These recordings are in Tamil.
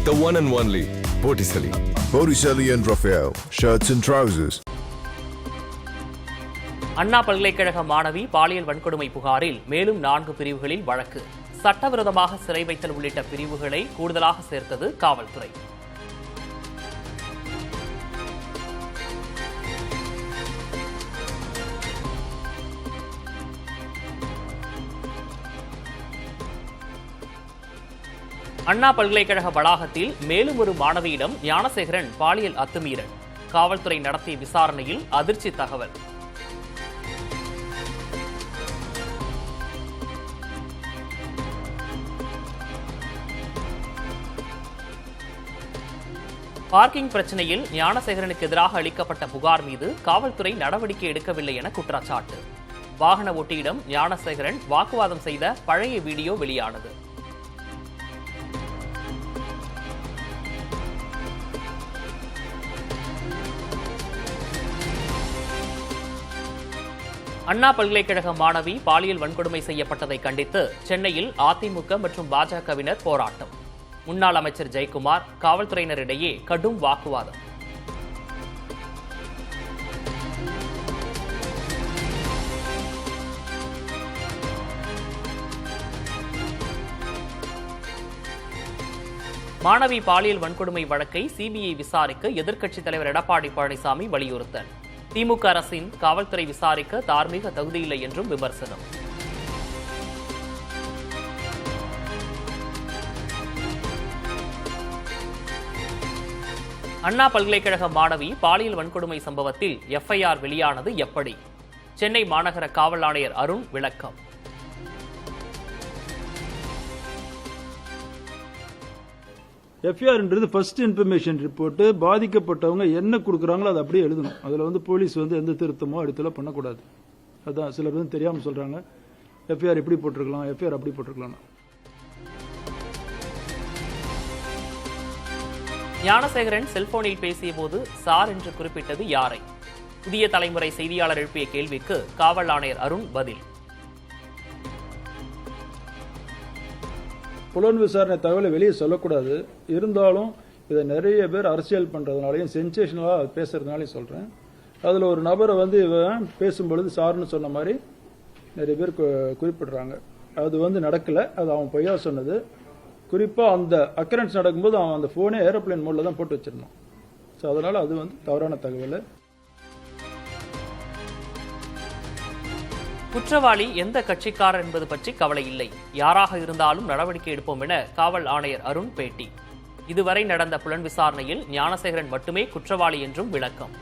The one and only Botticelli. Botticelli and Raphael, shirts and trousers. அண்ணா பல்கலைக்கழக மாணவி பாலியல் வன்கொடுமை புகாரில் மேலும் 4 பிரிவுகளில் வழக்கு. சட்டவிரோதமாக சிறை வைத்தல் உள்ளிட்ட பிரிவுகளை கூடுதலாக சேர்த்தது காவல்துறை. அண்ணா பல்கலைக்கழக வளாகத்தில் மேலும் ஒரு மாணவியிடம் ஞானசேகரன் பாலியல் அத்துமீறல். காவல்துறை நடத்திய விசாரணையில் அதிர்ச்சி தகவல். பார்க்கிங் பிரச்சனையில் ஞானசேகரனுக்கு எதிராக அளிக்கப்பட்ட புகார் மீது காவல்துறை நடவடிக்கை எடுக்கவில்லை என குற்றச்சாட்டு. வாகன ஓட்டியிடம் ஞானசேகரன் வாக்குவாதம் செய்த பழைய வீடியோ வெளியானது. அண்ணா பல்கலைக்கழக மாணவி பாலியல் வன்கொடுமை செய்யப்பட்டதை கண்டித்து சென்னையில் அதிமுக மற்றும் பாஜகவினர் போராட்டம். முன்னாள் அமைச்சர் ஜெயக்குமார், காவல்துறையினரிடையே கடும் வாக்குவாதம். மாணவி பாலியல் வன்கொடுமை வழக்கை சிபிஐ விசாரிக்க எதிர்க்கட்சித் தலைவர் எடப்பாடி பழனிசாமி வலியுறுத்தல். திமுக அரசின் காவல்துறை விசாரிக்க தார்மீக தகுதியில்லை என்றும் விமர்சனம். அண்ணா பல்கலைக்கழக மாணவி பாலியல் வன்கொடுமை சம்பவத்தில் எஃப்ஐஆர் வெளியானது எப்படி? சென்னை மாநகர காவல் ஆணையர் அருண் விளக்கம். எஃப்ஐஆர்ன்றது ஃபர்ஸ்ட் இன்ஃபர்மேஷன் ரிப்போர்ட்டு. பாதிக்கப்பட்டவங்க என்ன கொடுக்குறாங்களோ அதை அப்படியே எழுதணும். அதில் போலீஸ் எந்த திருத்தமோ அடுத்தல பண்ணக்கூடாது. அதான் சிலர் தெரியாமல் சொல்கிறாங்க, எஃப்ஐஆர் எப்படி போட்டிருக்கலாம், எஃப்ஐஆர் அப்படி போட்டிருக்கலாம். ஞானசேகரன் செல்போனில் பேசிய போது சார் என்று குறிப்பிட்டது யாரை? புதிய தலைமுறை செய்தியாளர் எழுப்பிய கேள்விக்கு காவல் ஆணையர் அருண் பதில். புலன் விசாரணை தகவலை வெளியே சொல்லக்கூடாது. இருந்தாலும் இதை நிறைய பேர் அரசியல் பண்ணுறதுனாலையும் சென்சேஷனலாக பேசுறதுனாலையும் சொல்கிறேன். அதில் ஒரு நபரை இவன் பேசும்பொழுது சார்னு சொன்ன மாதிரி நிறைய பேர் குறிப்பிடுறாங்க. அது நடக்கலை, அது அவன் பொய்யா சொன்னது. குறிப்பாக அந்த அக்கரன்ஸ் நடக்கும்போது அவன் அந்த ஃபோனே ஏரோப்ளேன் மோடில் தான் போட்டு வச்சிருந்தான். ஸோ அதனால் அது தவறான தகவல். குற்றவாளி எந்த கட்சிக்காரர் என்பது பற்றி கவலை இல்லை, யாராக இருந்தாலும் நடவடிக்கை எடுப்போம் என காவல் ஆணையர் அருண் பேட்டி. இதுவரை நடந்த புலன் விசாரணையில் ஞானசேகரன் மட்டுமே குற்றவாளி என்றும் விளக்கம்.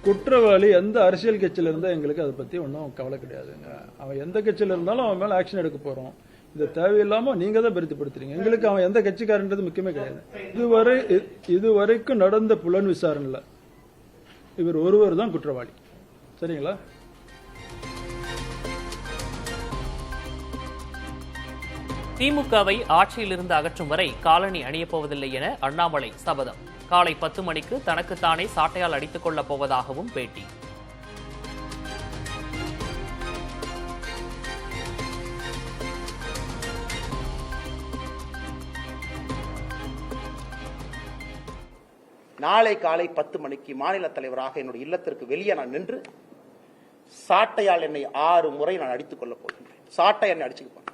குற்றவாளி எந்த அரசியல் கட்சியில் இருந்தால் எங்களுக்கு அதை பற்றி ஒன்றும் கவலை கிடையாதுங்க. அவன் எந்த கட்சியில் இருந்தாலும் அவன் மேலே ஆக்ஷன் எடுக்க போகிறோம். இது தேவையில்லாம நீங்க தான் பெருத்துப்படுத்துறீங்க. எங்களுக்கு அவன் எந்த கட்சிக்காரன்றது முக்கியமே கிடையாது. இதுவரைக்கும் நடந்த புலன் விசாரணையில் இவர் ஒருவர் தான் குற்றவாளி. சரிங்களா? திமுகவை ஆட்சியிலிருந்து அகற்றும் வரை காலணி அணியப்போவதில்லை என அண்ணாமலை சபதம். காலை 10 மணிக்கு தனக்குத்தானே சாட்டையால் அடித்துக் கொள்ளப் போவதாகவும் பேட்டி. நாளை காலை 10 மணிக்கு மாநில தலைவராக என்னுடைய இல்லத்திற்கு வெளியே நான் நின்று சாட்டையால் என்னை 6 முறை நான் அடித்துக் கொள்ளப் போகின்றேன். சாட்டை என்னை அடிச்சுக்க.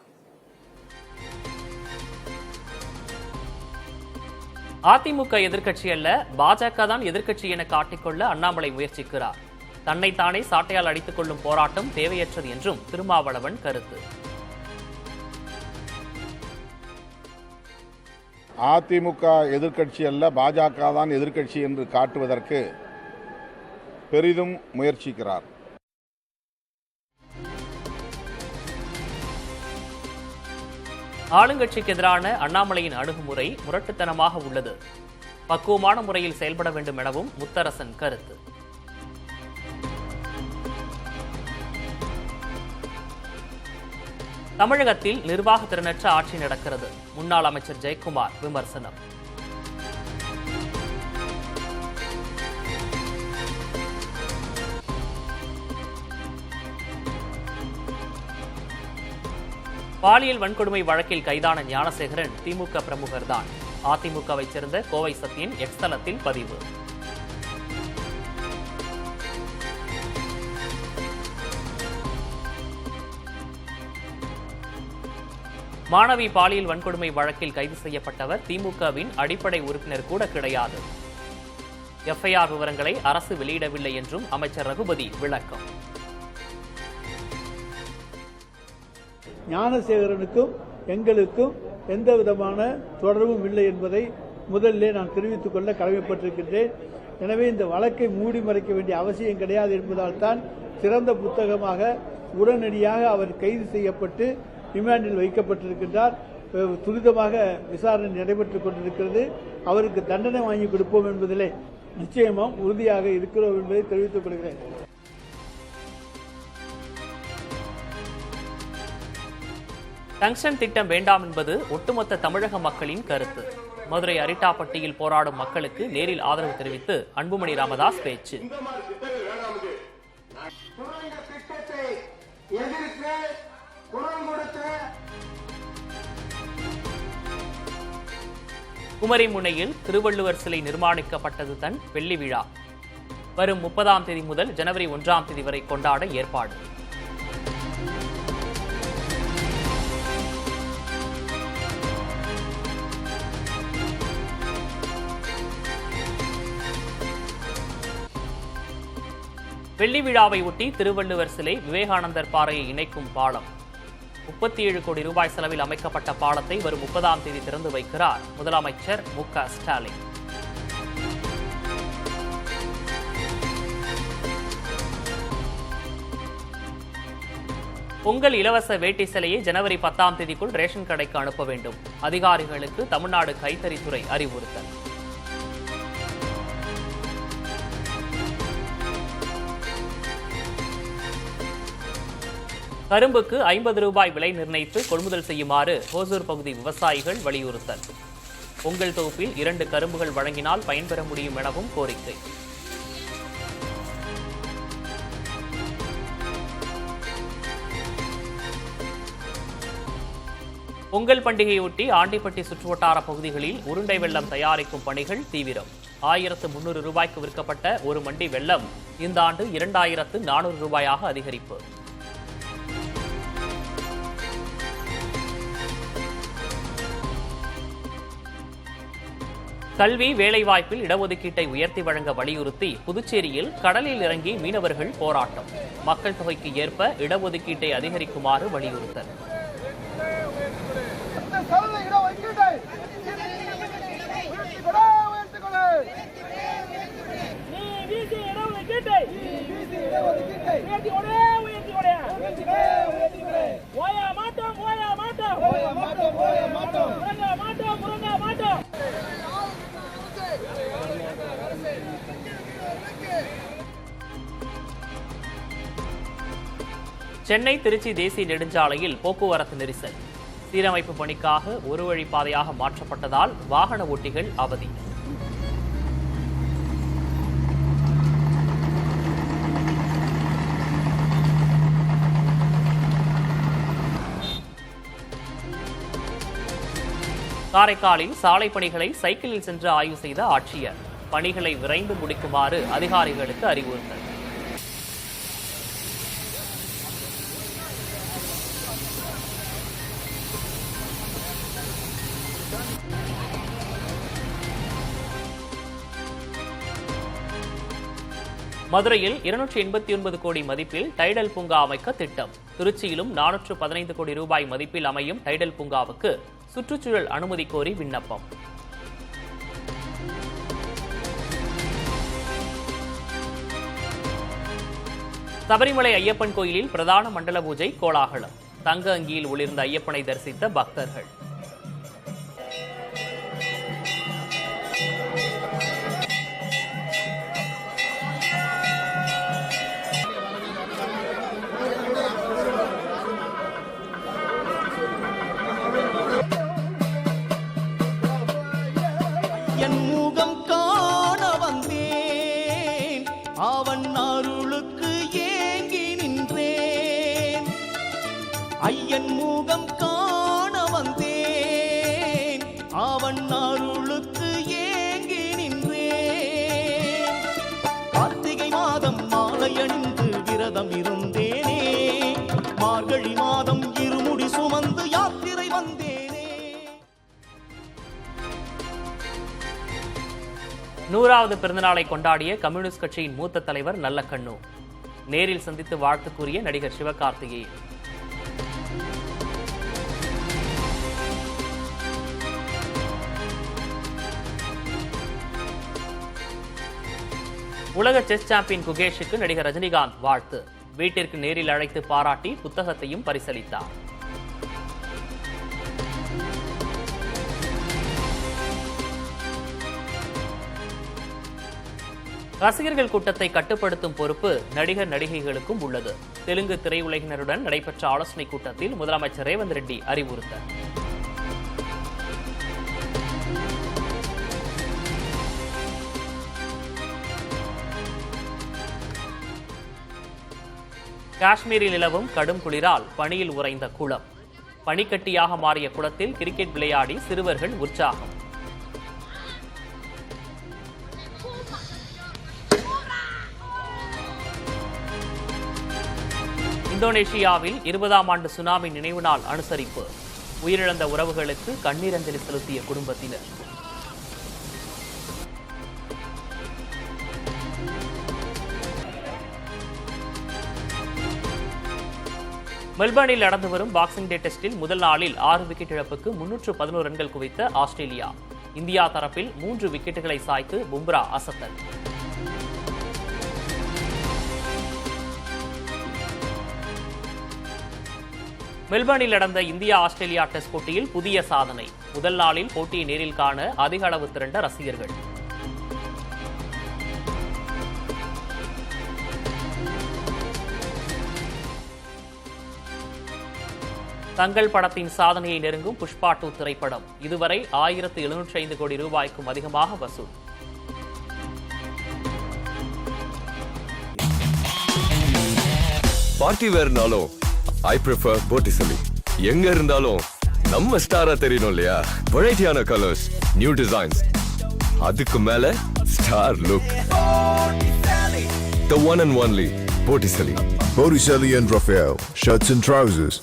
அதிமுக எதிர்க்கட்சி அல்ல, பாஜக தான் எதிர்க்கட்சி என காட்டிக்கொள்ள அண்ணாமலை முயற்சிக்கிறார். தன்னைத்தானே சாட்டையால் அடித்துக் கொள்ளும் போராட்டம் தேவையற்றது என்றும் திருமாவளவன் கருத்து. அதிமுக எதிர்க்கட்சி அல்ல, பாஜக தான் எதிர்க்கட்சி என்று காட்டுவதற்கு பெரிதும் முயற்சிக்கிறார். ஆளுங்கட்சிக்கு எதிரான அண்ணாமலையின் அணுகுமுறை முரட்டுத்தனமாக உள்ளது. பக்குவமான முறையில் செயல்பட வேண்டும் எனவும் முத்தரசன் கருத்து. தமிழகத்தில் நிர்வாக திறனற்ற ஆட்சி நடக்கிறது. முன்னாள் அமைச்சர் ஜெயக்குமார் விமர்சனம். பாலியல் வன்கொடுமை வழக்கில் கைதான ஞானசேகரன் திமுக பிரமுகர்தான். அதிமுகவைச் சேர்ந்த கோவை சத்யன் எக்ஸ் தளத்தில் பதிவு. மாணவி பாலியல் வன்கொடுமை வழக்கில் கைது செய்யப்பட்டவர் திமுகவின் அடிப்படை உறுப்பினர் கூட கிடையாது. எஃப்ஐஆர் விவரங்களை அரசு வெளியிடவில்லை என்றும் அமைச்சர் ரகுபதி விளக்கம். ஞானசேகரனுக்கும் எங்களுக்கும் எந்த விதமான தொடர்பும் இல்லை என்பதை முதலிலே நான் தெரிவித்துக் கொள்ள கடமைப்பட்டிருக்கின்றேன். எனவே இந்த வழக்கை மூடி மறைக்க வேண்டிய அவசியம் கிடையாது என்பதால் தான் திறந்த புத்தகமாக உடனடியாக அவர் கைது செய்யப்பட்டு ரிமாண்டில் வைக்கப்பட்டிருக்கின்றார். துரிதமாக விசாரணை நடைபெற்றுக் கொண்டிருக்கிறது. அவருக்கு தண்டனை வாங்கி கொடுப்போம் என்பதிலே நிச்சயமாக உறுதியாக இருக்கிறோம் என்பதை தெரிவித்துக் கொள்கிறேன். டங்ஸ்டன் திட்டம் வேண்டாம் என்பது ஒட்டுமொத்த தமிழக மக்களின் கருத்து. மதுரை அரிட்டாப்பட்டியில் போராடும் மக்களுக்கு நேரில் ஆதரவு தெரிவித்து அன்புமணி ராமதாஸ் பேச்சு. குமரி முனையில் திருவள்ளுவர் சிலை நிர்மாணிக்கப்பட்டது தன் வெள்ளி விழா. வரும் 30ஆம் தேதி முதல் ஜனவரி 1ஆம் தேதி வரை கொண்டாட ஏற்பாடு. வெள்ளி விழாவை ஒட்டி திருவள்ளுவர் சிலை விவேகானந்தர் பாறையை இணைக்கும் பாலம். 37 கோடி ரூபாய் செலவில் அமைக்கப்பட்ட பாலத்தை வரும் 30ஆம் தேதி திறந்து வைக்கிறார் முதலமைச்சர் மு.க. ஸ்டாலின். பொங்கல் இலவச வேட்டி சிலையை ஜனவரி 10ஆம் தேதிக்குள் ரேஷன் கடைக்கு அனுப்ப வேண்டும். அதிகாரிகளுக்கு தமிழ்நாடு கைத்தறித்துறை அறிவுறுத்தல். கரும்புக்கு 50 ரூபாய் விலை நிர்ணயித்து கொள்முதல் செய்யுமாறு ஓசூர் பகுதி விவசாயிகள் வலியுறுத்தல். பொங்கல் தொகுப்பில் 2 கரும்புகள் வழங்கினால் பயன்பெற முடியும் எனவும் கோரிக்கை. பொங்கல் பண்டிகையொட்டி ஆண்டிப்பட்டி சுற்றுவட்டார பகுதிகளில் உருண்டை வெல்லம் தயாரிக்கும் பணிகள் தீவிரம். 1300 ரூபாய்க்கு விற்கப்பட்ட ஒரு மண்டி வெல்லம் இந்த ஆண்டு 2400 ரூபாயாக அதிகரிப்பு. கல்வி வேலைவாய்ப்பில் இடஒதுக்கீட்டை உயர்த்தி வழங்க வலியுறுத்தி புதுச்சேரியில் கடலில் இறங்கி மீனவர்கள் போராட்டம். மக்கள் தொகைக்கு ஏற்ப இடஒதுக்கீட்டை அதிகரிக்குமாறு வலியுறுத்தல். சென்னை திருச்சி தேசிய நெடுஞ்சாலையில் போக்குவரத்து நெரிசல். சீரமைப்பு பணிக்காக ஒரு வழிப்பாதையாக மாற்றப்பட்டதால் வாகன ஓட்டிகள் அவதி. காரைக்காலில் சாலை பணிகளை சைக்கிளில் சென்று ஆய்வு செய்த ஆட்சியர். பணிகளை விரைந்து முடிக்குமாறு அதிகாரிகளுக்கு அறிவுறுத்தல். மதுரையில் 289 கோடி மதிப்பில் டைடல் பூங்கா அமைக்க திட்டம். திருச்சியிலும் 415 கோடி ரூபாய் மதிப்பில் அமையும் டைடல் பூங்காவுக்கு சுற்றுச்சூழல் அனுமதி கோரி விண்ணப்பம். சபரிமலை ஐயப்பன் கோயிலில் பிரதான மண்டல பூஜை கோலாகலம். தங்க அங்கியில் ஒளிர்ந்த ஐயப்பனை தரிசித்த பக்தர்கள். என் முகம் காண வந்தேன், அவன் அருளுக்கு ஏங்கி நின்றேன். ஐயன் முகம் காண விரதம் இருந்தேனே, மார்கழி மாதம் இருமுடி சுமந்து யாத்திரை வந்தேனே. 100வது பிறந்தநாளை கொண்டாடிய கம்யூனிஸ்ட் கட்சியின் மூத்த தலைவர் நல்லக்கண்ணு நேரில் சந்தித்து வாழ்த்து கூறிய நடிகர் சிவகார்த்திகேயன். உலக செஸ் சாம்பியன் குகேஷுக்கு நடிகர் ரஜினிகாந்த் வாழ்த்து. வீட்டிற்கு நேரில் அழைத்து பாராட்டி புத்தகத்தையும் பரிசளித்தார். ரசிகர்கள் கூட்டத்தை கட்டுப்படுத்தும் பொறுப்பு நடிகர் நடிகைகளுக்கும் உள்ளது. தெலுங்கு திரையுலகினருடன் நடைபெற்ற ஆலோசனைக் கூட்டத்தில் முதலமைச்சர் ரேவந்த் ரெட்டி அறிவுறுத்தல். காஷ்மீரில் நிலவும் கடும் குளிரால் பனியில் உறைந்த குளம். பனிக்கட்டியாக மாறிய குளத்தில் கிரிக்கெட் விளையாடி சிறுவர்கள் உற்சாகம். இந்தோனேஷியாவில் 20ஆம் ஆண்டு சுனாமி நினைவு நாள் அனுசரிப்பு. உயிரிழந்த உறவுகளுக்கு கண்ணீரஞ்சலி செலுத்திய குடும்பத்தினர். மெல்பர்னில் நடந்து வரும் பாக்ஸிங் டே டெஸ்டில் முதல் நாளில் 6 விக்கெட் இழப்புக்கு 311 ரன்கள் குவித்த ஆஸ்திரேலியா. இந்தியா தரப்பில் 3 விக்கெட்டுகளை சாய்த்து பும்ரா அசத்தல். மெல்பர்னில் நடந்த இந்தியா ஆஸ்திரேலியா டெஸ்ட் போட்டியில் புதிய சாதனை. முதல் நாளில் போட்டியை நேரில் காண அதிக அளவு திரண்ட ரசிகர்கள். தங்கள் படத்தின் சாதனையை நெருங்கும் புஷ்பா 2 திரைப்படம் இதுவரை 1705 கோடி ரூபாய்க்கும் அதிகமாக வசூல். பார்ட்டி வேர்னாலும் ஐ ப்ரிஃபர் போட்டிசலி. எங்க இருந்தாலும் நம்ம ஸ்டாரா தெரியணும் இல்லையா? வெரைட்டியான கலர்ஸ், நியூ டிசைன்ஸ், அதுக்கு மேல star look. The one and only Botticelli. Botticelli and Raphael, shirts and trousers.